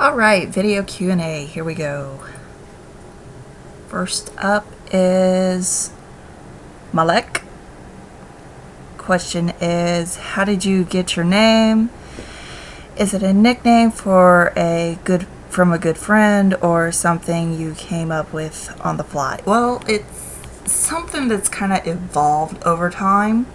Alright, video Q&A. Here we go. First up is Malek. Question is, how did you get your name? Is it a nickname from a good friend or something you came up with on the fly? Well, it's something that's kind of evolved over time.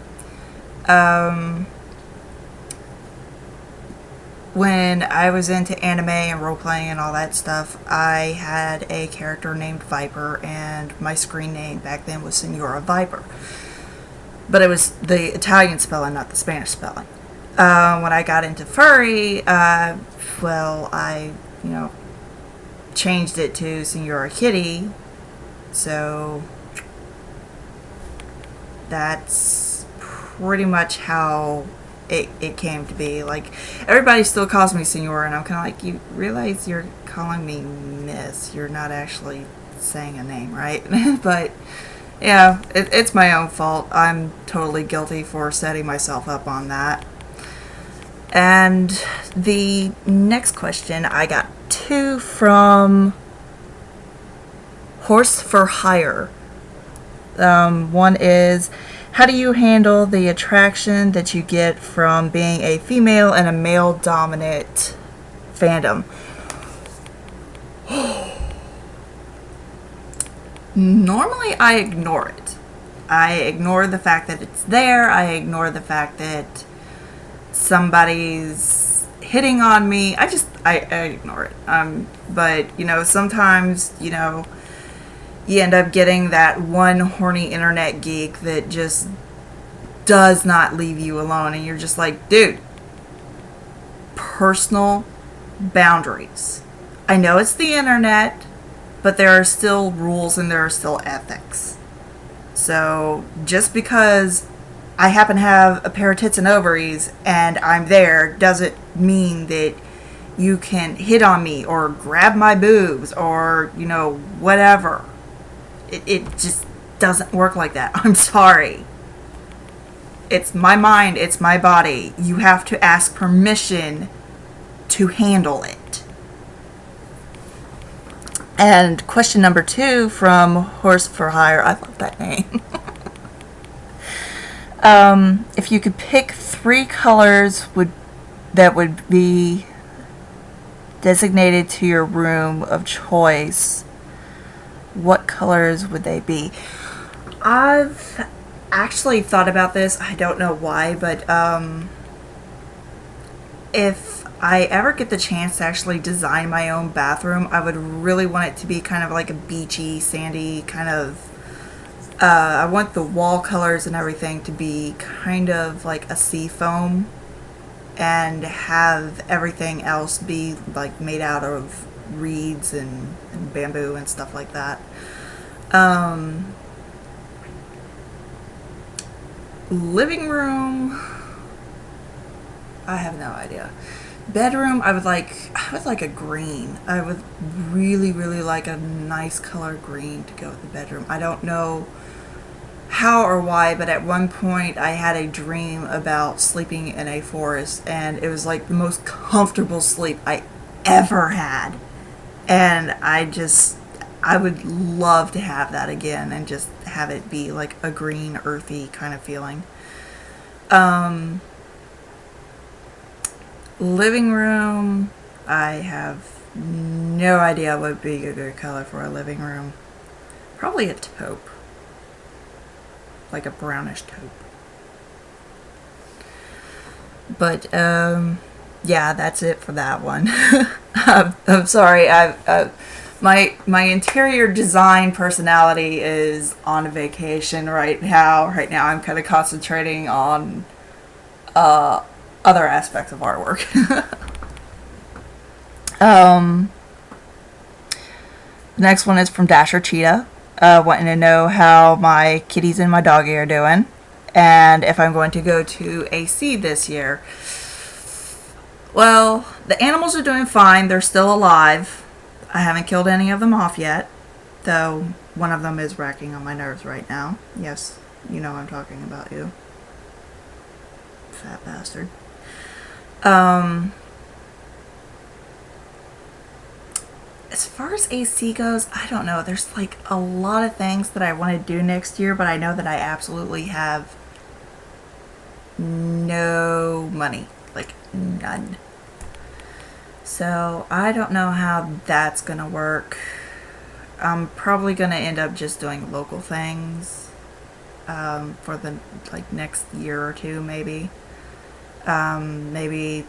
When I was into anime and role-playing and all that stuff, I had a character named Viper, and my screen name back then was Senora Viper. But it was the Italian spelling, not the Spanish spelling. When I got into furry, I changed it to SenoraKitty. So that's pretty much how it came to be. Like, everybody still calls me Senora, and I'm kind of like, you realize you're calling me Miss. You're not actually saying a name, right? But yeah, it's my own fault. I'm totally guilty for setting myself up on that. And the next question, I got two from Horse for Hire. One is, how do you handle the attraction that you get from being a female in a male-dominant fandom? Normally, I ignore it. I ignore the fact that it's there. I ignore the fact that somebody's hitting on me. I ignore it. But, sometimes, you end up getting that one horny internet geek that just does not leave you alone. And you're just like, dude, personal boundaries. I know it's the internet, but there are still rules and there are still ethics. So just because I happen to have a pair of tits and ovaries and I'm there doesn't mean that you can hit on me or grab my boobs or, whatever. It just doesn't work like that. I'm sorry. It's my mind. It's my body. You have to ask permission to handle it. And question number 2 from Horse for Hire. I love that name. If you could pick 3 colors that would be designated to your room of choice, what colors would they be? I've actually thought about this. I don't know why, but if I ever get the chance to actually design my own bathroom, I would really want it to be kind of like a beachy, sandy kind of. I want the wall colors and everything to be kind of like a sea foam, and have everything else be like made out of reeds and bamboo and stuff like that. Living room, I have no idea. Bedroom, I would like a green. I would really like a nice color green to go with the bedroom. I don't know how or why, but at one point I had a dream about sleeping in a forest, and it was like the most comfortable sleep I ever had. And I would love to have that again and just have it be like a green, earthy kind of feeling. Living room, I have no idea what would be a good color for a living room. Probably a taupe. Like a brownish taupe. But, yeah, that's it for that one. I'm sorry. My interior design personality is on vacation right now. Right now, I'm kind of concentrating on other aspects of artwork. The next one is from Dasher Cheetah, wanting to know how my kitties and my doggy are doing, and if I'm going to go to AC this year. Well, the animals are doing fine. They're still alive. I haven't killed any of them off yet, though one of them is racking on my nerves right now. Yes, you know I'm talking about you. Fat bastard. as far as AC goes, I don't know. There's like a lot of things that I want to do next year, but I know that I absolutely have no money. Like, none. So, I don't know how that's going to work. I'm probably going to end up just doing local things for the like next year or two, maybe. Maybe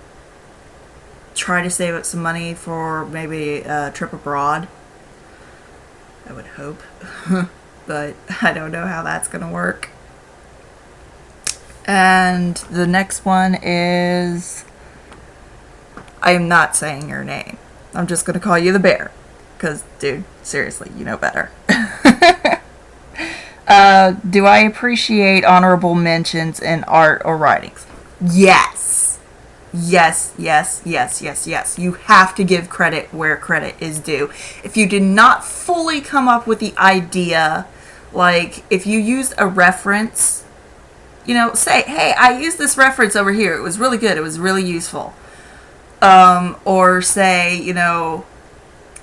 try to save up some money for maybe a trip abroad. I would hope. But I don't know how that's going to work. And the next one is... I am not saying your name. I'm just going to call you the bear. Because, dude, seriously, you know better. Do I appreciate honorable mentions in art or writings? Yes. Yes, yes, yes, yes, yes. You have to give credit where credit is due. If you did not fully come up with the idea, like, if you used a reference, you know, say, hey, I used this reference over here. It was really good. It was really useful. Or say, you know,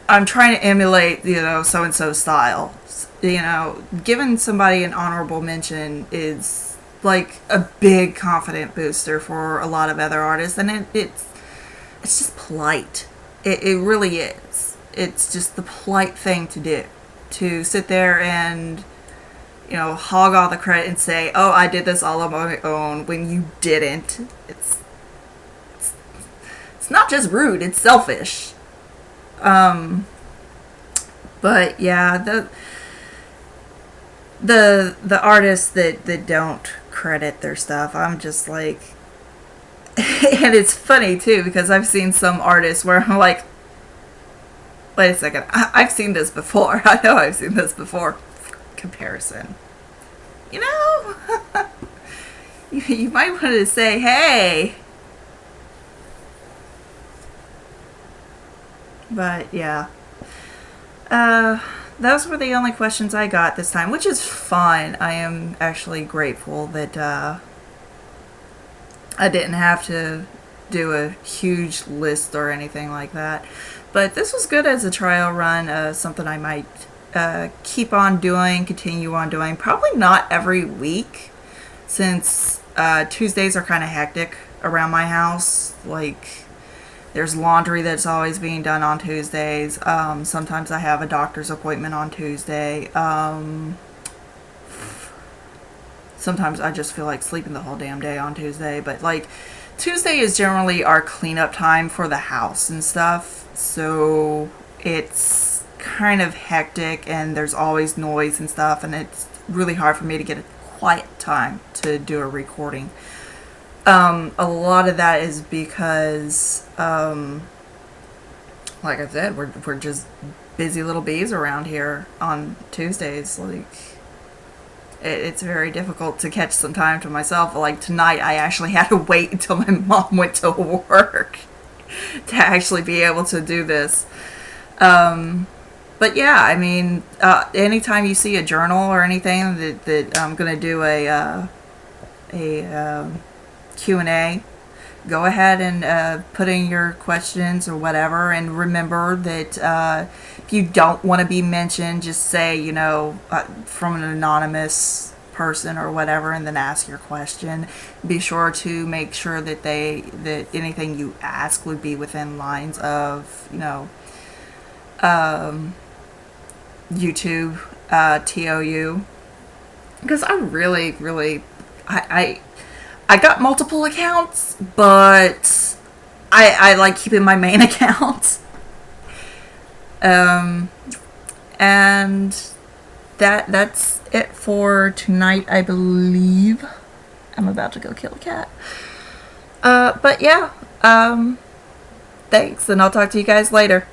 I'm trying to emulate, you know, so-and-so style. You know, giving somebody an honorable mention is like a big confident booster for a lot of other artists. And it's just polite. It really is. It's just the polite thing to do. To sit there and, you know, hog all the credit and say, oh, I did this all on my own when you didn't. It's not just rude, it's selfish. But yeah, the artists that don't credit their stuff, I'm just like, and it's funny too, because I've seen some artists where I'm like, wait a second, I've seen this before. I know I've seen this before. Comparison. You know? you might want to say, hey. But yeah. Those were the only questions I got this time, which is fine. I am actually grateful that I didn't have to do a huge list or anything like that. But this was good as a trial run, something I might keep on doing, continue on doing. Probably not every week, since Tuesdays are kind of hectic around my house. Like, there's laundry that's always being done on Tuesdays. Sometimes I have a doctor's appointment on Tuesday. Sometimes I just feel like sleeping the whole damn day on Tuesday. But, like, Tuesday is generally our cleanup time for the house and stuff. So it's kind of hectic and there's always noise and stuff. And it's really hard for me to get a quiet time to do a recording. A lot of that is because, like I said, we're just busy little bees around here on Tuesdays. Like, it's very difficult to catch some time to myself. Like tonight, I actually had to wait until my mom went to work to actually be able to do this. But yeah, I mean, anytime you see a journal or anything that I'm gonna do a Q&A, go ahead and put in your questions or whatever, and remember that if you don't want to be mentioned, just say, you know, from an anonymous person or whatever, and then ask your question. Be sure to make sure that that anything you ask would be within lines of, you know, YouTube, TOU, because I really I got multiple accounts, but I like keeping my main account. And that's it for tonight, I believe. I'm about to go kill a cat. But yeah, thanks, and I'll talk to you guys later.